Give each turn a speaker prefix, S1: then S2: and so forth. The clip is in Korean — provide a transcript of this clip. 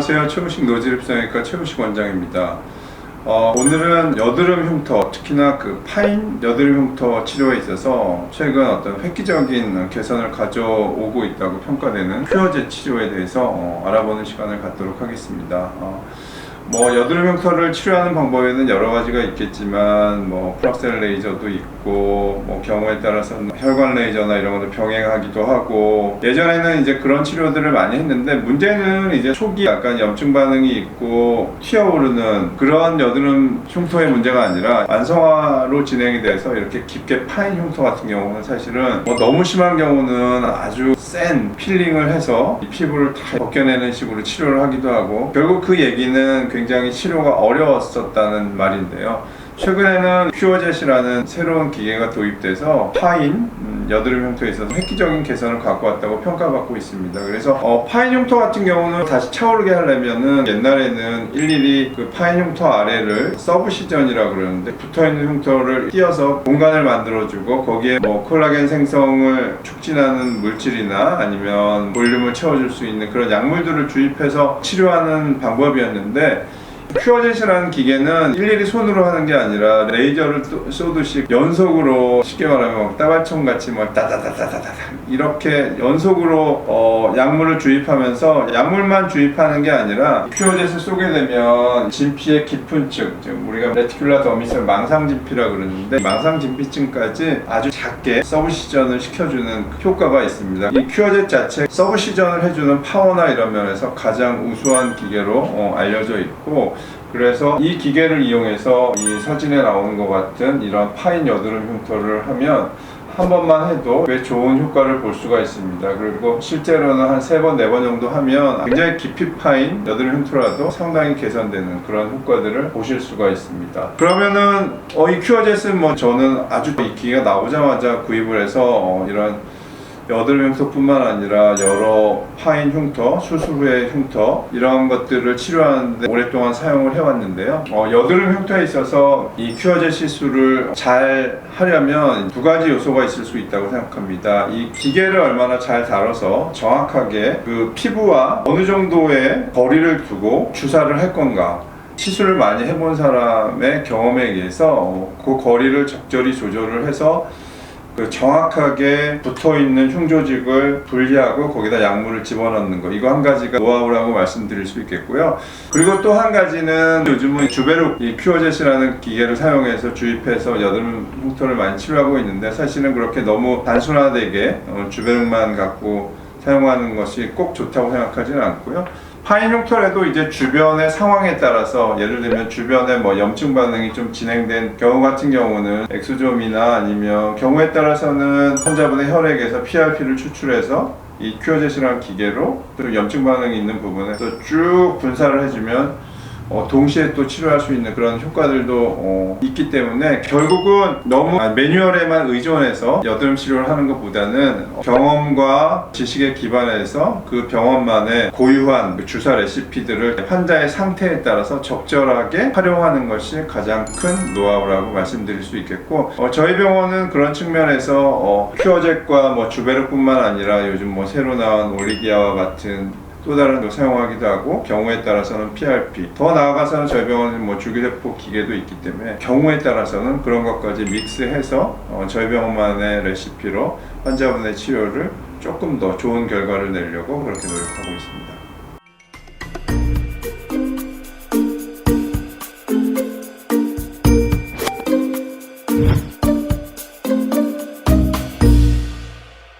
S1: 안녕하세요. 최우식 노즈립성형외과 최우식 원장입니다. 오늘은 여드름 흉터, 특히나 그 파인 여드름 흉터 치료에 있어서 최근 어떤 획기적인 개선을 가져오고 있다고 평가되는 퓨어젯 치료에 대해서 알아보는 시간을 갖도록 하겠습니다. 여드름 흉터를 치료하는 방법에는 여러 가지가 있겠지만 프락셀 레이저도 있고 경우에 따라서는 혈관 레이저나 이런 것도 병행하기도 하고, 예전에는 이제 그런 치료들을 많이 했는데, 문제는 이제 초기 약간 염증 반응이 있고 튀어오르는 그런 여드름 흉터의 문제가 아니라 완성화로 진행이 돼서 이렇게 깊게 파인 흉터 같은 경우는 사실은 너무 심한 경우는 아주 센 필링을 해서 이 피부를 다 벗겨내는 식으로 치료를 하기도 하고, 결국 그 얘기는 굉장히 치료가 어려웠었다는 말인데요. 최근에는 퓨어젯이라는 새로운 기계가 도입돼서 파인 여드름 흉터에 있어서 획기적인 개선을 갖고 왔다고 평가받고 있습니다. 그래서 파인 흉터 같은 경우는 다시 차오르게 하려면은, 옛날에는 일일이 그 파인 흉터 아래를 서브시전이라 그러는데, 붙어있는 흉터를 띄어서 공간을 만들어주고 거기에 콜라겐 생성을 촉진하는 물질이나 아니면 볼륨을 채워줄 수 있는 그런 약물들을 주입해서 치료하는 방법이었는데, 퓨어젯이라는 기계는 일일이 손으로 하는 게 아니라 레이저를 쏘듯이 연속으로, 쉽게 말하면 따발총 같이 따다다다다다 이렇게 연속으로 약물을 주입하면서, 약물만 주입하는 게 아니라 퓨어젯을 쏘게 되면 진피의 깊은 층, 우리가 레티큘라 더미셀 망상진피라 그러는데, 망상진피층까지 아주 작게 서브시전을 시켜주는 효과가 있습니다. 이 퓨어젯 자체 서브시전을 해주는 파워나 이런 면에서 가장 우수한 기계로 알려져 있고, 그래서 이 기계를 이용해서 이 사진에 나오는 것 같은 이런 파인 여드름 흉터를 하면 한 번만 해도 꽤 좋은 효과를 볼 수가 있습니다. 그리고 실제로는 한 3번, 4번 정도 하면 굉장히 깊이 파인 여드름 흉터라도 상당히 개선되는 그런 효과들을 보실 수가 있습니다. 그러면은 이 퓨어젯은 저는 아주 이 기계가 나오자마자 구입을 해서 이런 여드름 흉터뿐만 아니라 여러 파인 흉터, 수술 후의 흉터, 이런 것들을 치료하는데 오랫동안 사용을 해왔는데요. 여드름 흉터에 있어서 이 퓨어젯 시술을 잘 하려면 2가지 요소가 있을 수 있다고 생각합니다. 이 기계를 얼마나 잘 다뤄서 정확하게 그 피부와 어느 정도의 거리를 두고 주사를 할 건가, 시술을 많이 해본 사람의 경험에 의해서 그 거리를 적절히 조절을 해서 정확하게 붙어있는 흉조직을 분리하고 거기다 약물을 집어넣는 거, 이거 한 가지가 노하우라고 말씀드릴 수 있겠고요. 그리고 또 한 가지는, 요즘은 주베룩, 이 퓨어젯이라는 기계를 사용해서 주입해서 여드름 흉터를 많이 치료하고 있는데, 사실은 그렇게 너무 단순화되게 주베룩만 갖고 사용하는 것이 꼭 좋다고 생각하지는 않고요. 파인 흉터라도 이제 주변의 상황에 따라서, 예를 들면 주변에 염증 반응이 좀 진행된 경우 같은 경우는 엑소좀이나, 아니면 경우에 따라서는 환자분의 혈액에서 PRP를 추출해서 이 퓨어젯이라는 기계로 또 염증 반응이 있는 부분에 쭉 분사를 해주면 동시에 또 치료할 수 있는 그런 효과들도 있기 때문에, 결국은 너무 매뉴얼에만 의존해서 여드름 치료를 하는 것보다는 경험과 지식에 기반해서 그 병원만의 고유한 주사 레시피들을 환자의 상태에 따라서 적절하게 활용하는 것이 가장 큰 노하우라고 말씀드릴 수 있겠고, 저희 병원은 그런 측면에서 퓨어젯과 주베르뿐만 아니라 요즘 새로 나온 올리기아와 같은 또 다른 거 사용하기도 하고, 경우에 따라서는 PRP, 더 나아가서는 저희 병원은 줄기세포 기계도 있기 때문에 경우에 따라서는 그런 것까지 믹스해서 저희 병원만의 레시피로 환자분의 치료를 조금 더 좋은 결과를 내려고 그렇게 노력하고 있습니다.